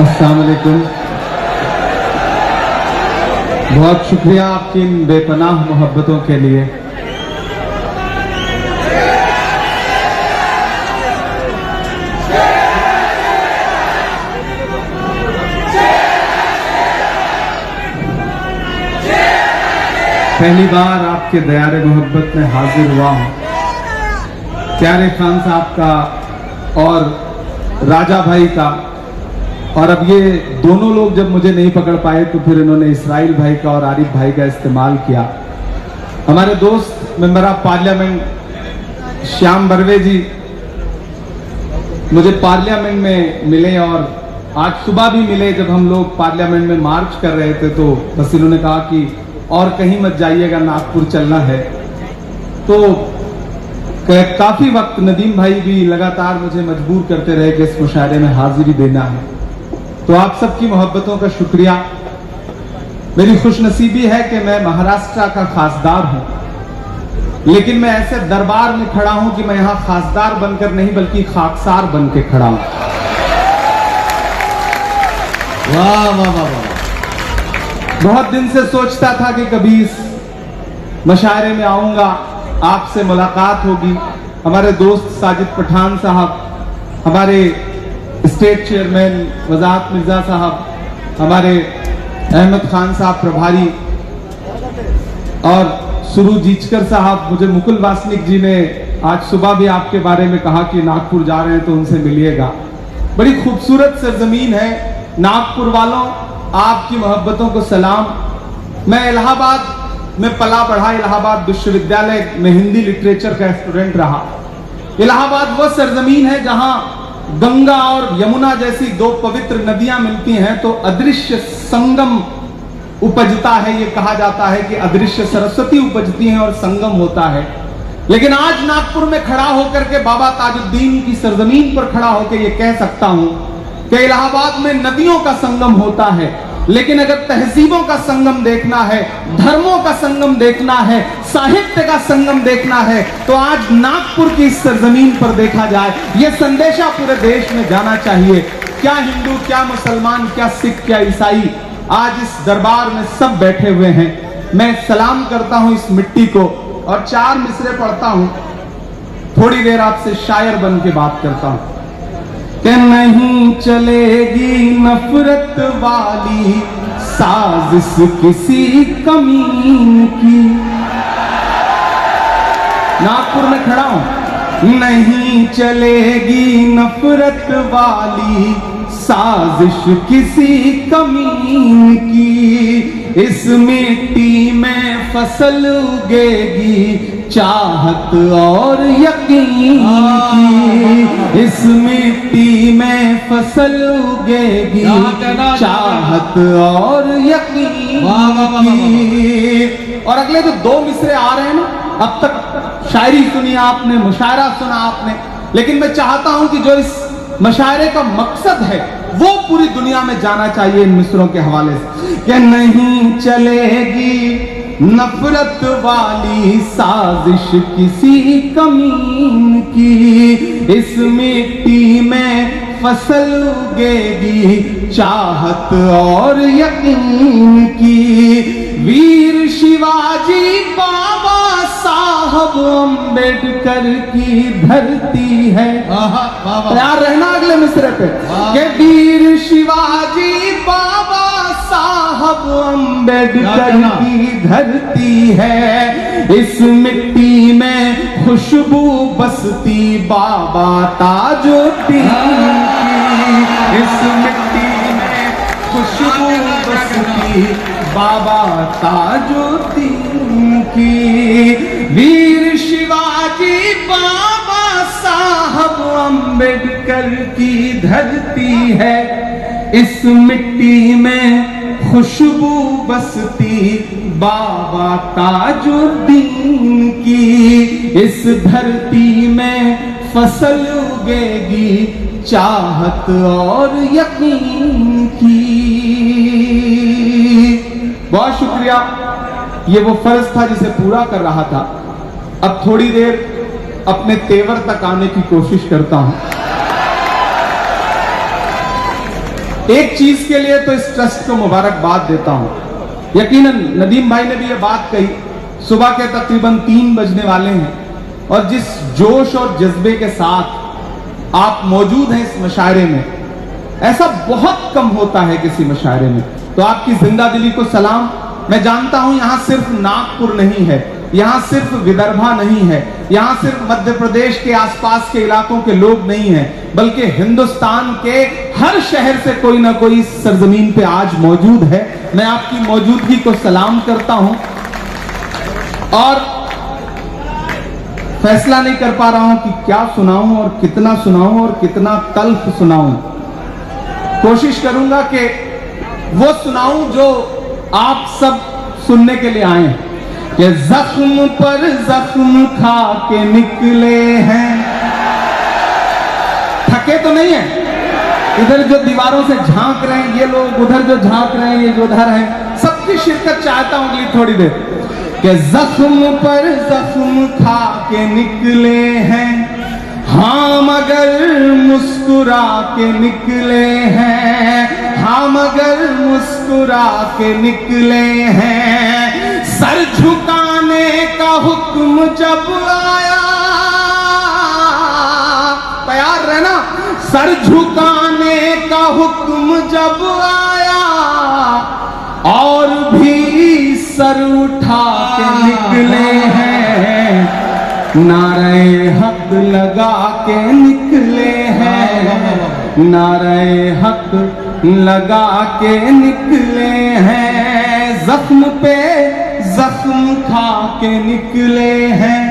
अस्सलाम वालेकुम। बहुत शुक्रिया आपकी इन बेपनाह मोहब्बतों के लिए। पहली बार आपके दयारे मोहब्बत में हाजिर हुआ हूं। प्यारे खान साहब का और राजा भाई का, और अब ये दोनों लोग जब मुझे नहीं पकड़ पाए तो फिर इन्होंने इसराइल भाई का और आरिफ भाई का इस्तेमाल किया। हमारे दोस्त member of parliament Shyam Barve ji मुझे पार्लियामेंट में मिले और आज सुबह भी मिले। जब हम लोग पार्लियामेंट में मार्च कर रहे थे तो बस इन्होंने कहा कि और कहीं मत जाइएगा, नागपुर चलना है। तो काफी वक्त नदीम भाई भी लगातार मुझे मजबूर करते रहे कि इस मुशायरे में हाजिरी देना है। तो आप सबकी मोहब्बतों का शुक्रिया। मेरी खुशनसीबी है कि मैं महाराष्ट्र का खासदार हूं, लेकिन मैं ऐसे दरबार में खड़ा हूं कि मैं यहां खासदार बनकर नहीं बल्कि खाकसार बन के खड़ा हूं। वाह वाह वाह वाह। बहुत दिन से सोचता था कि कभी इस मुशायरे में आऊंगा, आपसे मुलाकात होगी। हमारे दोस्त साजिद पठान साहब, हमारे स्टेट चेयरमैन वजाहत मिर्जा साहब, हमारे अहमद खान साहब प्रभारी और सुरू जीचकर साहब, मुझे मुकुल वासनिक जी ने आज सुबह भी आपके बारे में कहा कि नागपुर जा रहे हैं तो उनसे मिलिएगा। बड़ी खूबसूरत सरजमीन है नागपुर वालों, आपकी मोहब्बतों को सलाम। मैं इलाहाबाद में पला बढ़ा, इलाहाबाद विश्वविद्यालय में हिंदी लिटरेचर का स्टूडेंट रहा। इलाहाबाद वो सरजमीन है जहां गंगा और यमुना जैसी दो पवित्र नदियां मिलती हैं तो अदृश्य संगम उपजता है। ये कहा जाता है कि अदृश्य सरस्वती उपजती हैं और संगम होता है। लेकिन आज नागपुर में खड़ा होकर के बाबा ताजुद्दीन की सरजमीन पर खड़ा होकर ये कह सकता हूं कि इलाहाबाद में नदियों का संगम होता है, लेकिन अगर तहजीबों का संगम देखना है, धर्मों का संगम देखना है, साहित्य का संगम देखना है तो आज नागपुर की इस सरजमीन पर देखा जाए। यह संदेशा पूरे देश में जाना चाहिए। क्या हिंदू, क्या मुसलमान, क्या सिख, क्या ईसाई, आज इस दरबार में सब बैठे हुए हैं। मैं सलाम करता हूं इस मिट्टी को और 4 मिसरे पढ़ता हूं। थोड़ी देर आपसे शायर बन के बात करता हूं कि नहीं चलेगी नफरत वाली साजिश किसी कमीन की। नागपुर में खड़ा हूं। नहीं चलेगी नफरत वाली साजिश किसी कमीन की, इस मिट्टी में फसल उगेगी चाहत और यकीन की। इस मिट्टी में फसल उगेगी चाहत और यकीन की। और अगले जो 2 मिसरे आ रहे हैं ना, अब तक शायरी सुनी आपने, मुशायरा सुना आपने, लेकिन मैं चाहता हूं कि जो इस मुशायरे का मकसद है वो पूरी दुनिया में जाना चाहिए इन मिसरों के हवाले से। कि नहीं चलेगी नफरत वाली साजिश किसी कमीन की, इस मिट्टी में फसल उगेगी चाहत और यकीन की। वीर शिवाजी बाबा साहब अम्बेडकर की धरती है। तैयार रहना अगले मिसरे पे। के वीर शिवाजी बाबा साहब अम्बेडकर की धरती है, इस मिट्टी में खुशबू बसती बाबा ताजुद्दीन की। इस मिट्टी में खुशबू बसती बाबा ताजुद्दीन की। वीर शिवाजी बाबा साहब अम्बेडकर की धरती है, इस मिट्टी में खुशबू बसती बाबा ताजुद्दीन की। इस धरती में फसल उगेगी चाहत और यकीन की। बहुत शुक्रिया। ये वो फर्ज था जिसे पूरा कर रहा था। अब थोड़ी देर अपने तेवर तक आने की कोशिश करता हूं। एक चीज के लिए तो इस ट्रस्ट को मुबारकबाद देता हूं। यकीनन नदीम भाई ने भी ये बात कही, सुबह के तकरीबन 3 बजने वाले हैं और जिस जोश और जज्बे के साथ आप मौजूद हैं इस मशायरे में, ऐसा बहुत कम होता है किसी मशायरे में। तो आपकी जिंदा दिली को सलाम। मैं जानता हूं यहां सिर्फ नागपुर नहीं है, यहां सिर्फ विदर्भा नहीं है, यहां सिर्फ मध्य प्रदेश के आसपास के इलाकों के लोग नहीं हैं, बल्कि हिंदुस्तान के हर शहर से कोई ना कोई इस सरजमीन पे आज मौजूद है। मैं आपकी मौजूदगी को सलाम करता हूं और फैसला नहीं कर पा रहा हूं कि क्या सुनाऊं और कितना सुनाऊं और कितना तल्ख सुनाऊं। कोशिश करूंगा कि वो सुनाऊं जो आप सब सुनने के लिए आए हैं। कि जख्म पर जख्म खा के निकले हैं, थके तो नहीं है। इधर जो दीवारों से झांक रहे हैं ये लोग, उधर जो झांक रहे हैं ये जो उधर हैं, सबकी शिरकत चाहता हूं अगली थोड़ी देर। कि जख्म पर जख्म खा के निकले हैं, हाँ मगर मुस्कुरा के निकले हैं, हाँ मगर मुस्कुरा के निकले हैं। सर झुकाने का हुक्म जब आया, तैयार रहना, सर झुकाने का हुक्म जब आया और भी सर उठा के निकले हैं, नारे हक लगा के निकले हैं, नारे हक लगा के निकले हैं। जख्म पे जख्म खा के निकले हैं,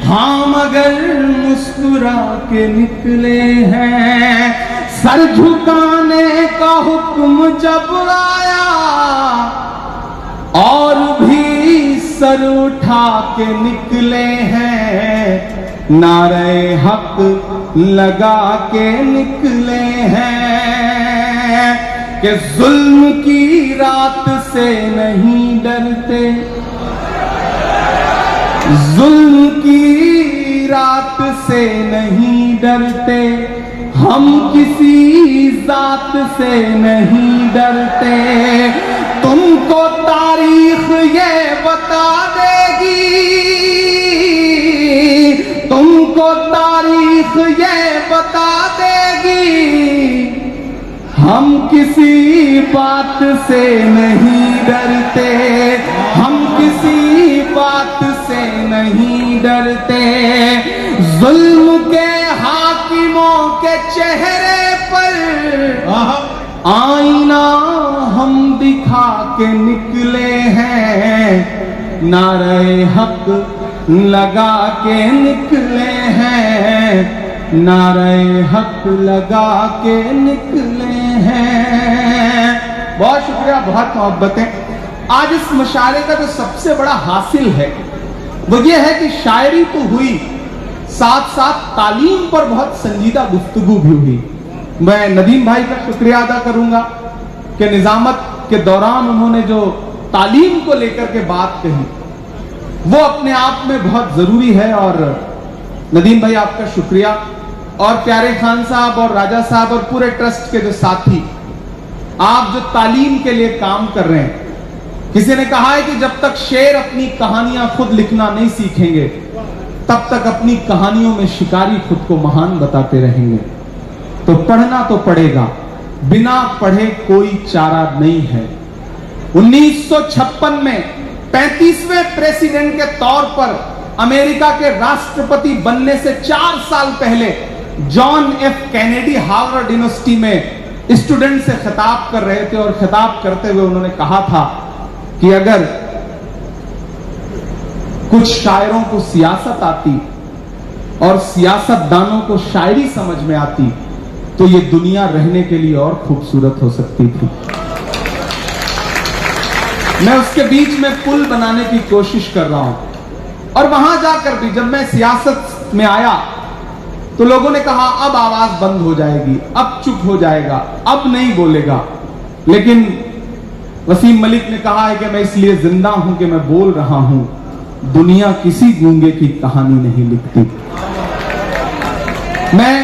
हाँ मगर मुस्कुरा के निकले हैं। सर झुकाने का हुक्म जब आया और भी सर उठा के निकले हैं, नारे हक लगा के निकले हैं। कि जुल्म की रात से नहीं डरते, जुल्म की रात से नहीं डरते, हम किसी जात से नहीं डरते। तुमको तारीख ये बता देगी, तुमको तारीख ये बता देगी, हम किसी बात से नहीं डरते, हम किसी बात से नहीं डरते। जुल्म के हाकिमों के चेहरे पर आईना हम दिखा के निकले हैं, नारे हक लगा के निकले हैं, नारे हक लगा के निकले हैं। बहुत शुक्रिया, बहुत मोहब्बतें। आज इस मुशायरे का जो सबसे बड़ा हासिल है वो ये है कि शायरी तो हुई, साथ साथ तालीम पर बहुत संजीदा गुफ्तगू भी हुई। मैं नदीम भाई का शुक्रिया अदा करूंगा कि निजामत के दौरान उन्होंने जो तालीम को लेकर के बात कही वो अपने आप में बहुत जरूरी है। और नदीम भाई आपका शुक्रिया, और प्यारे खान साहब और राजा साहब और पूरे ट्रस्ट के जो साथी, आप जो तालीम के लिए काम कर रहे हैं। किसी ने कहा है कि जब तक शेर अपनी कहानियां खुद लिखना नहीं सीखेंगे तब तक अपनी कहानियों में शिकारी खुद को महान बताते रहेंगे। तो पढ़ना तो पड़ेगा, बिना पढ़े कोई चारा नहीं है। 1956 में 35वें प्रेसिडेंट के तौर पर अमेरिका के राष्ट्रपति बनने से 4 साल पहले John F Kennedy Harvard university में स्टूडेंट से खिताब कर रहे थे और खिताब करते हुए उन्होंने कहा था कि अगर कुछ शायरों को सियासत आती और सियासतदानों को शायरी समझ में आती तो ये दुनिया रहने के लिए और खूबसूरत हो सकती थी। मैं उसके बीच में पुल बनाने की कोशिश कर रहा हूं। और वहां जाकर भी जब मैं सियासत में आया तो लोगों ने कहा अब आवाज बंद हो जाएगी, अब चुप हो जाएगा, अब नहीं बोलेगा। लेकिन वसीम मलिक ने कहा है कि मैं इसलिए जिंदा हूं कि मैं बोल रहा हूं, दुनिया किसी गूंगे की कहानी नहीं लिखती। मैं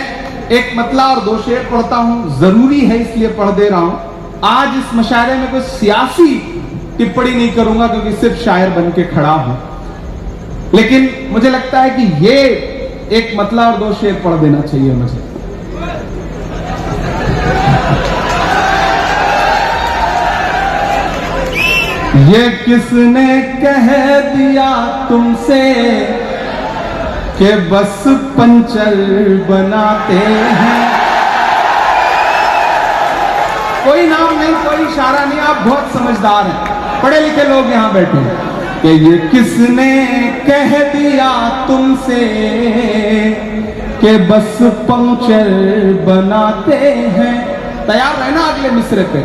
एक मतला और दो शेर पढ़ता हूं, जरूरी है इसलिए पढ़ दे रहा हूं। आज इस मुशायरे में कोई सियासी टिप्पणी नहीं करूंगा क्योंकि सिर्फ शायर बन के खड़ा हूं, लेकिन मुझे लगता है कि ये एक मतला और दो शेर पढ़ देना चाहिए मुझे। ये किसने कह दिया तुमसे कि बस पंचर बनाते हैं। कोई नाम नहीं, कोई इशारा नहीं, आप बहुत समझदार हैं, पढ़े लिखे लोग यहां बैठे हैं। कि ये किसने कह दिया तुमसे कि बस पंचर बनाते हैं। तैयार रहना अगले मिसरे पे।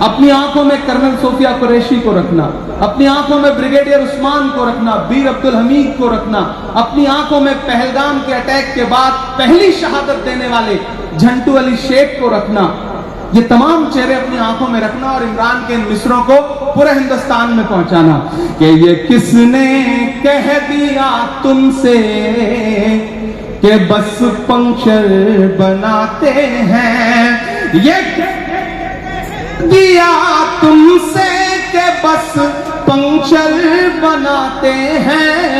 अपनी आंखों में कर्नल सोफिया कुरैशी को रखना, अपनी आंखों में ब्रिगेडियर उस्मान को रखना, बीर अब्दुल हमीद को रखना, अपनी आंखों में पहलगाम के अटैक के बाद पहली शहादत देने वाले झंटू अली शेख को रखना। ये तमाम चेहरे अपनी आंखों में रखना और इमरान के इन मिसरों को पूरे हिंदुस्तान में पहुंचाना कि ये किसने कह दिया तुमसे कि बस पंचर बनाते हैं। ये दिया तुमसे के बस पंचर बनाते हैं।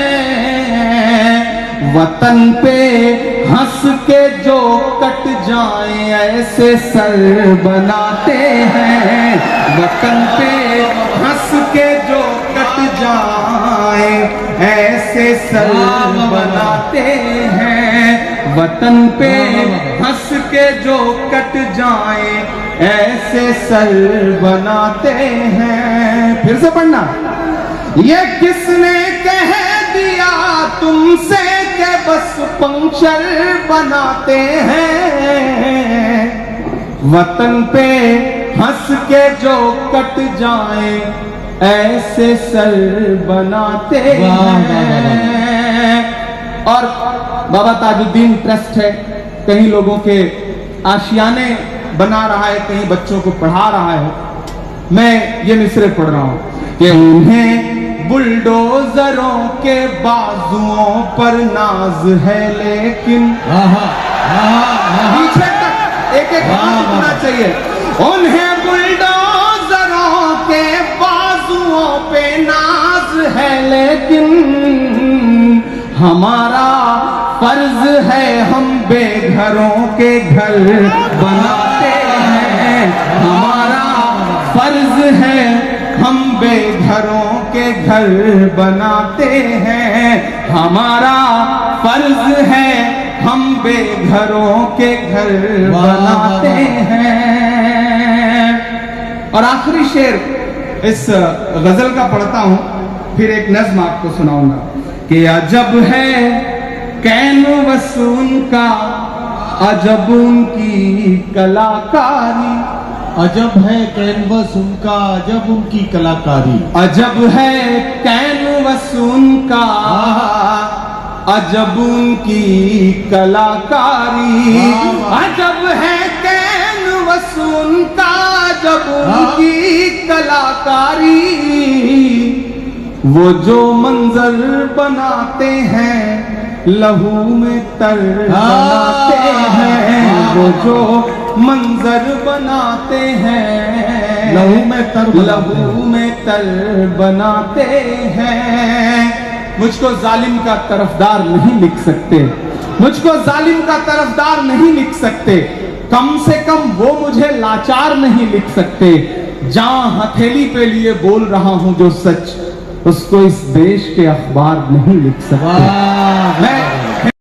वतन पे हंस के जो कट जाएं ऐसे सर बनाते हैं। वतन पे हंस के जो कट जाएं ऐसे सर बनाते हैं। वतन पे हंस के जो कट जाएं ऐसे सर बनाते हैं। फिर से पढ़ना। ये किसने कह दिया तुमसे के बस पंचर बनाते हैं। वतन पे हंस के जो कट जाएं ऐसे सर बनाते हैं। और बाबा ताजुद्दीन ट्रस्ट है, कहीं लोगों के आशियाने बना रहा है, कहीं बच्चों को पढ़ा रहा है। मैं ये मिसरे पढ़ रहा हूं कि उन्हें बुलडोजरों के बाजुओं पर नाज है लेकिन पीछे तक एक एक दिखना चाहिए। उन्हें बुलडोजरों के बाजुओं पे नाज है लेकिन हमारा फर्ज है हम बेघरों के घर बनाते हैं। हमारा फर्ज है हम बेघरों के घर बनाते हैं। हमारा फर्ज है हम बेघरों के घर बनाते हैं। और आखिरी शेर इस गजल का पढ़ता हूं, फिर एक नज्म आपको सुनाऊंगा कि अजब है कैनवस उनका, अजब उनकी कलाकारी। अजब है कैनवस उनका, अजब उनकी कलाकारी। अजब है कैनवस उनका, अजब उनकी कलाकारी। अजब है कैनवस उनका, अजब उनकी कलाकारी। वो जो मंजर बनाते हैं लहू में तर बनाते हैं। वो जो मंजर बनाते हैं लहू में तर बनाते हैं। मुझको जालिम का तरफदार नहीं लिख सकते, मुझको जालिम का तरफदार नहीं लिख सकते। कम से कम वो मुझे लाचार नहीं लिख सकते। जहां हथेली पे लिए बोल रहा हूं जो सच, उसको इस देश के अखबार नहीं लिख सकते। मैं